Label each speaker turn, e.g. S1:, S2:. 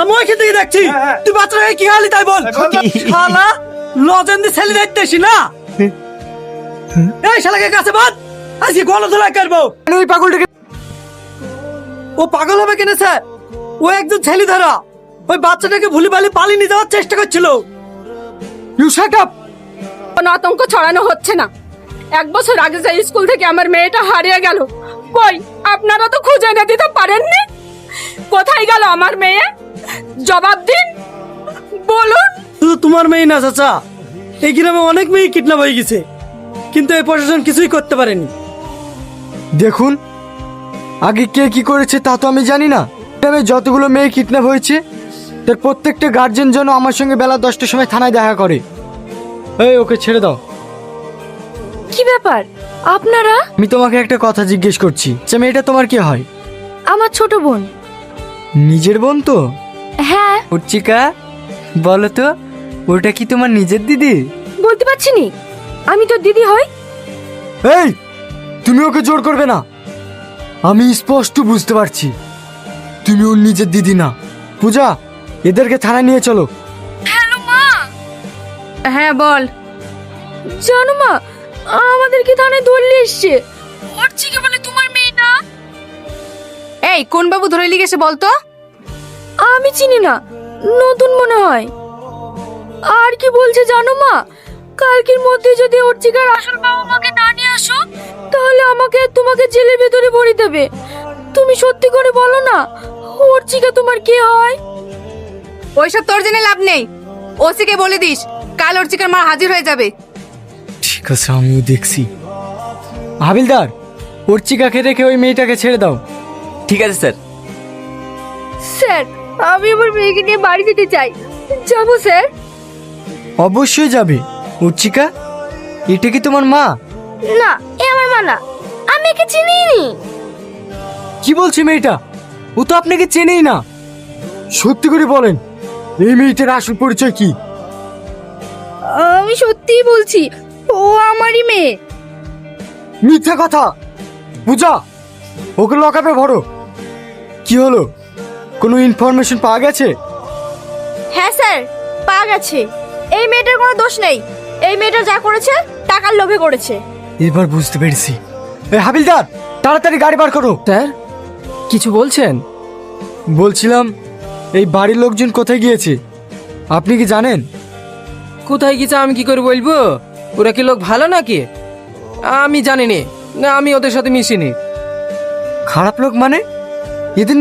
S1: আমি ওইখান থেকে দেখছি তুই বাচ্চাটাকে কি খালি তাই বল। শালা লজেন্দি ছেলে দেখতেছি না। এই শালাকে কাছে বাদ, আজকে গণধোলাই করবো।
S2: ওই পাগলটাকে
S1: ও পাগল হবে কেন স্যার? ও একজন ছেলে ধরা, ওই বাচ্চাটাকে ভুলে ভালি পালিয়ে নিয়ে যাওয়ার চেষ্টা করছিল।
S2: You shut up.
S3: কোনো আতঙ্ক ছড়ানো হচ্ছে না। 1 বছর আগে যে স্কুল থেকে আমার মেয়েটা হারিয়ে গেল, কই আপনারা তো খুঁজে এনে দিতে পারেননি। কোথায় গেল আমার মেয়ে? জবাব দিন, বলুন।
S1: শুধু তোমার মেয়ে না চাচা, এই গ্রামে অনেক মেয়ে কিডন্যাপ হয়ে গেছে, কিন্তু এই প্রশাসন কিছুই করতে পারেনি।
S2: দেখুন, আগে কে কি করেছে তা তো আমি জানি না। তবে যতগুলো মেয়ে কিডন্যাপ হয়েছে তার প্রত্যেকটা গার্জেন যেন আমার সঙ্গে বেলা 10টার সময় থানায় দেখা করে। এই ওকে ছেড়ে দাও।
S3: কি ব্যাপার আপনারা?
S2: আমি তোমাকে একটা কথা জিজ্ঞেস করছি, যে মেয়েটা তোমার কি হয়?
S3: আমার ছোট বোন।
S2: নিজের বোন তো?
S3: হ্যাঁ।
S2: উচ্চিকা, বলো তো ওটা কি তোমার নিজের দিদি?
S3: বলতে পারছি নি, আমি তো দিদি হই।
S2: এই, তুমি ওকে জোর করবে না। আমি স্পষ্ট বুঝতে পারছি তুমি ওর নিজের দিদি না। পূজা, এদেরকে থানায় নিয়ে চলো।
S3: হ্যালো মা। হ্যাঁ বল। জানো মা, আমাদেরকে থানায় ধরলে এসছে। অর্চিকে বলে তোমার মেয়ে না। এই কোন বাবু ধরে লিখে এসে বলতো? আমি চিনি না, নতুন মনে হয়। আর কি বলছে জানো মা, কালকের মধ্যে যদি অর্চিকার আসল বাবা মাকে না নিয়ে আসো, তাহলে আমাকে তোমাকে জেলের ভেতরে ভরে দেবে। তুমি সত্যি করে বলো না, অর্চিকা তোমার কি হয়? ওইসব তোর জেনে লাভ নেই। ওসিকে বলে দিস কাল অর্চিকার মা হাজির হয়ে যাবে।
S2: ঠিক আছে, আমিও দেখছি। হাবিলদার, অর্চিকাকে রেখে ওই মেয়েটাকে ছেড়ে দাও।
S4: ঠিক আছে স্যার।
S3: স্যার, আমি আমার মেয়েকে নিয়ে বাড়ি যেতে চাই। যাবো স্যার?
S2: অবশ্যই যাবে। অর্চিকা, এটা কি তোমার মা?
S3: না, এ আমার মা না, আমি একে চিনিই নি।
S2: কি বলছে মেয়েটা? ও তো আপনাকে চেনেই না। সত্যি করে বলেন, এই মেয়েটার আসল পরিচয় কি?
S3: আমি সত্যিই বলছি, ও আমারই মেয়ে।
S2: মিথ্যা কথা। পূজা, ওকে লকআপে ভরো। কি হলো, কোনো ইনফরমেশন পাওয়া গেছে?
S3: হ্যাঁ স্যার, পাওয়া গেছে। এই মেয়েটার কোনো দোষ নেই। এই মেয়েটা যা করেছে টাকার লোভে করেছে।
S2: এবার বুঝতে পেরেছি। এই হাবিলদার, তাড়াতাড়ি গাড়ি বার করো।
S1: স্যার কিছু বলছেন?
S2: বলছিলাম, এই বাড়ির লোকজন কোথায় গিয়েছে আপনি কি জানেন?
S1: কোথায় গেছে আমি কি করে বলবো? ওরা কি লোক ভালো নাকি? আমি জানি না, আমি ওদের সাথে মিশিনি।
S2: খারাপ লোক মানে? এদের